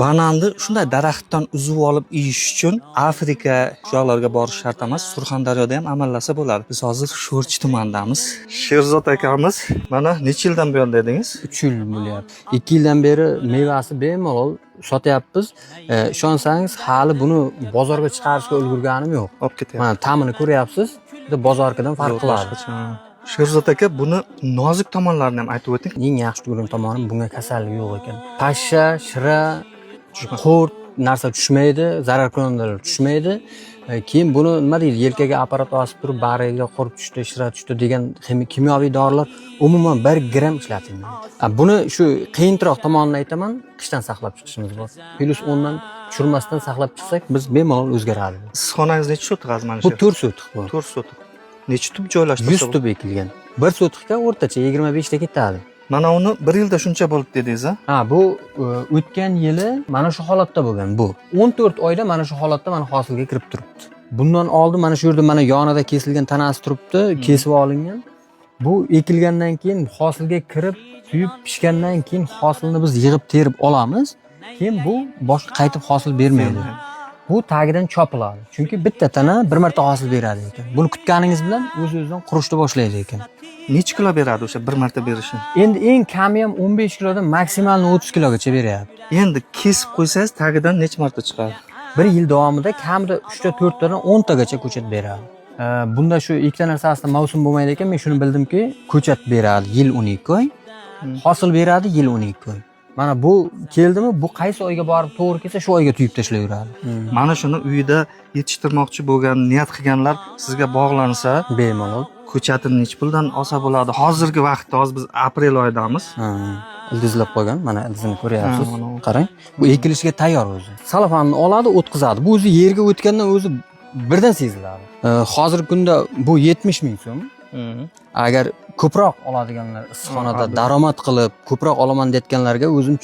Bananni shunday daraxtdan uzib olib yeyish uchun Afrika joylarga borish shart emas. Surxondaryoda ham amallasa bo'ladi. Biz hozir Sho'rchi tumanidamiz. Sherzod akamiz, mana necha yildan buyon dedingiz? 3 yil bo'lyapti. 2 yildan beri mevasi bemalol sotyapmiz. Ishonsangiz, hali buni bozorga chiqarishga ulgurganim yo'q. Olib ketyapti. Mana ta'mini ko'ryapsiz. Bitta bozorkidan farq qiladi. Sherzod aka, buni nozik tomonlarini ham aytib o'ting. Eng yaxshi ko'rgan tomoni bunga kasallik yo'q ekan. Pashsha, shira, qurt narsa tushmaydi, zararkunandalar tushmaydi. Keyin buni nima deydi, yelkaga apparat osib turib, bag'riga qurib tushdi, shira tushdi degan kimyoviy dorilar umuman 1 gram ishlatilmaydi. Buni shu qiyinroq tomonini aytaman, qishdan saqlab chiqishimiz bor. +10 dan tushirmasdan saqlab chiqsak, biz bemalol o'zgaradi. Sizxonangiz necha sotiq hozir mana Bu shu? 4 sotiq bu. 4 sotiq. Necha tub joylashtirsa? 100 tub ekilgan. 1 sotiqqa o'rtacha 25 ta ketadi. Mana uni 1 yilda shuncha bo'ldi dedingiz, a? Bu o'tgan yili mana shu holatda bo'lgan bu. 14 oyda mana shu holatda mana hosilga kirib turibdi. Bundan oldin mana shu yerda mana yonida kesilgan tanasi turibdi, kesib olingan. Bu ekilgandan keyin hosilga kirib, suyib pishgandan keyin hosilni biz yig'ib terib olamiz. Keyin bu boshqa qaytib hosil bermaydi. Bu tagidan chopiladi. Chunki bitta tana bir marta hosil beradi ekan. Buni kutganingiz bilan o'z-o'zidan qurishni boshlaydi ekan. Necha kilo beradi o'sha bir marta berishi? Endi eng kami ham 15 kilodan maksimalni 30 kilogacha beryapti. Endi kesib qo'ysangiz tagidan necha marta chiqadi? 1 yil davomida kamida 3 ta 4 tadan 10 tagacha ko'chat beradi. Bunda shu ikkita narsa aslida mavsum bo'lmaydi ekan. Men shuni bildimki, ko'chat beradi yil 12 oy, hosil beradi yil 12 oy. Mana bu keldimi, bu qaysi oyga borib to'g'ri kelsa shu oyga tuyib tashlayveradi. Mana shuni uyida yetishtirmoqchi bo'lgan, niyat qilganlar sizga bog'lansa, bemalol ko'chatini necha puldan olsa bo'ladi? Hozirgi vaqtda, hozir biz aprel oyidamiz. Ildizlab qo'ygan, mana ildizini ko'ryapsiz. Qarang, bu ekilishga tayyor o'zi. Salafanni oladi, o'tkazadi. Bu o'zi yerga o'tgandan o'zi birdan seziladi. Hozirgi kunda bu 70 ming so'm. Agar ko'proq oladiganlar, issiqxonada daromad qilib, ko'proq olaman deyotganlarga o'zim